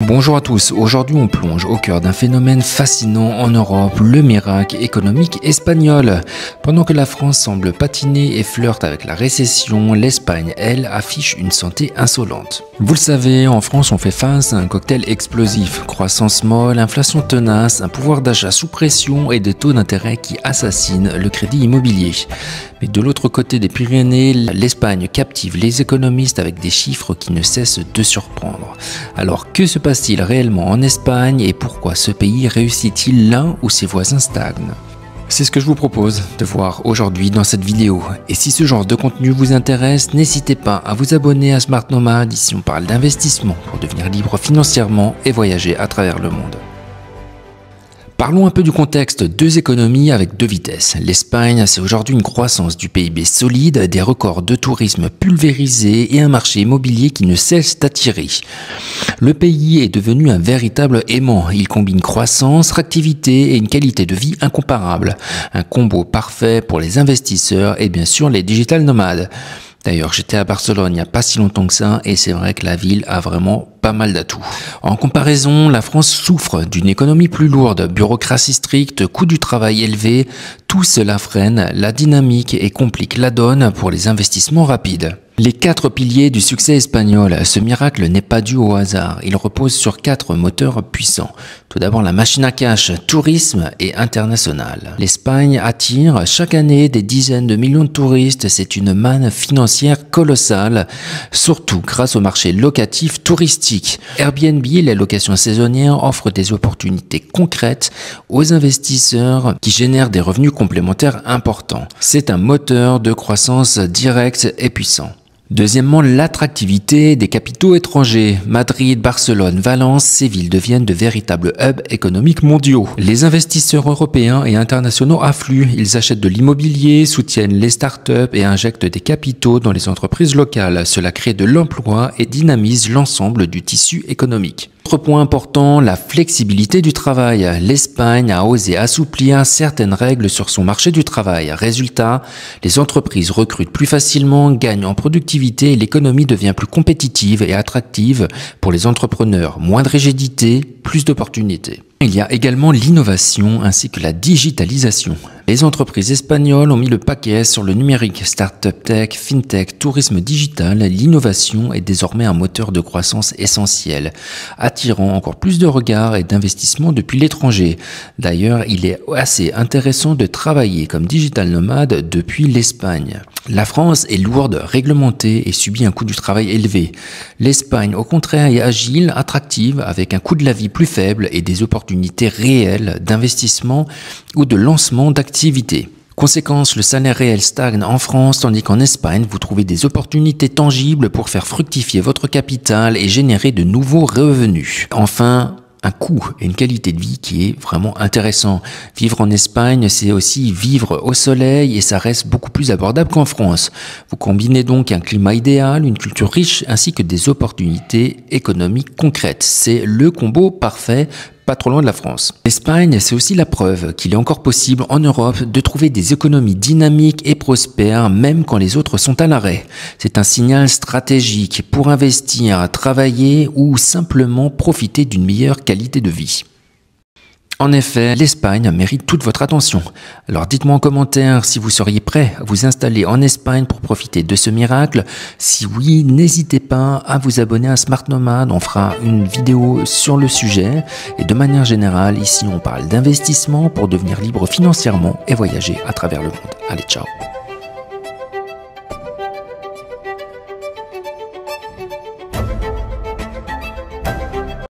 Bonjour à tous, aujourd'hui on plonge au cœur d'un phénomène fascinant en Europe, le miracle économique espagnol. Pendant que la France semble patiner et flirte avec la récession, l'Espagne, elle, affiche une santé insolente. Vous le savez, en France on fait face à un cocktail explosif, croissance molle, inflation tenace, un pouvoir d'achat sous pression et des taux d'intérêt qui assassinent le crédit immobilier. Mais de l'autre côté des Pyrénées, l'Espagne captive les économistes avec des chiffres qui ne cessent de surprendre. Alors que se passe-t-il réellement en Espagne et pourquoi ce pays réussit-il là où ses voisins stagnent? C'est ce que je vous propose de voir aujourd'hui dans cette vidéo. Et si ce genre de contenu vous intéresse, n'hésitez pas à vous abonner à Smart Nomad. Ici on parle d'investissement pour devenir libre financièrement et voyager à travers le monde. Parlons un peu du contexte, deux économies avec deux vitesses. L'Espagne, c'est aujourd'hui une croissance du PIB solide, des records de tourisme pulvérisés et un marché immobilier qui ne cesse d'attirer. Le pays est devenu un véritable aimant. Il combine croissance, activité et une qualité de vie incomparable. Un combo parfait pour les investisseurs et bien sûr les digital nomades. D'ailleurs, j'étais à Barcelone il n'y a pas si longtemps que ça et c'est vrai que la ville a vraiment pas mal d'atouts. En comparaison, la France souffre d'une économie plus lourde, bureaucratie stricte, coût du travail élevé. Tout cela freine la dynamique et complique la donne pour les investissements rapides. Les quatre piliers du succès espagnol. Ce miracle n'est pas dû au hasard. Il repose sur quatre moteurs puissants. Tout d'abord, la machine à cash, tourisme et international. L'Espagne attire chaque année des dizaines de millions de touristes. C'est une manne financière colossale, surtout grâce au marché locatif touristique. Airbnb, les locations saisonnières, offrent des opportunités concrètes aux investisseurs qui génèrent des revenus complémentaires importants. C'est un moteur de croissance direct et puissant. Deuxièmement, l'attractivité des capitaux étrangers. Madrid, Barcelone, Valence, ces villes deviennent de véritables hubs économiques mondiaux. Les investisseurs européens et internationaux affluent. Ils achètent de l'immobilier, soutiennent les startups et injectent des capitaux dans les entreprises locales. Cela crée de l'emploi et dynamise l'ensemble du tissu économique. Autre point important, la flexibilité du travail. L'Espagne a osé assouplir certaines règles sur son marché du travail. Résultat, les entreprises recrutent plus facilement, gagnent en productivité et l'économie devient plus compétitive et attractive pour les entrepreneurs. Moins de rigidité, plus d'opportunités. Il y a également l'innovation ainsi que la digitalisation. Les entreprises espagnoles ont mis le paquet sur le numérique, start-up tech, fintech, tourisme digital. L'innovation est désormais un moteur de croissance essentiel, attirant encore plus de regards et d'investissements depuis l'étranger. D'ailleurs, il est assez intéressant de travailler comme digital nomade depuis l'Espagne. La France est lourde, réglementée et subit un coût du travail élevé. L'Espagne, au contraire, est agile, attractive, avec un coût de la vie plus faible et des opportunités réelles d'investissement ou de lancement d'activités. Conséquence, le salaire réel stagne en France, tandis qu'en Espagne, vous trouvez des opportunités tangibles pour faire fructifier votre capital et générer de nouveaux revenus. Enfin, un coût et une qualité de vie qui est vraiment intéressant. Vivre en Espagne, c'est aussi vivre au soleil et ça reste beaucoup plus abordable qu'en France. Vous combinez donc un climat idéal, une culture riche ainsi que des opportunités économiques concrètes. C'est le combo parfait, pas trop loin de la France. L'Espagne, c'est aussi la preuve qu'il est encore possible en Europe de trouver des économies dynamiques et prospères même quand les autres sont à l'arrêt. C'est un signal stratégique pour investir, travailler ou simplement profiter d'une meilleure qualité de vie. En effet, l'Espagne mérite toute votre attention. Alors dites-moi en commentaire si vous seriez prêt à vous installer en Espagne pour profiter de ce miracle. Si oui, n'hésitez pas à vous abonner à Smart Nomad. On fera une vidéo sur le sujet. Et de manière générale, ici on parle d'investissement pour devenir libre financièrement et voyager à travers le monde. Allez, ciao!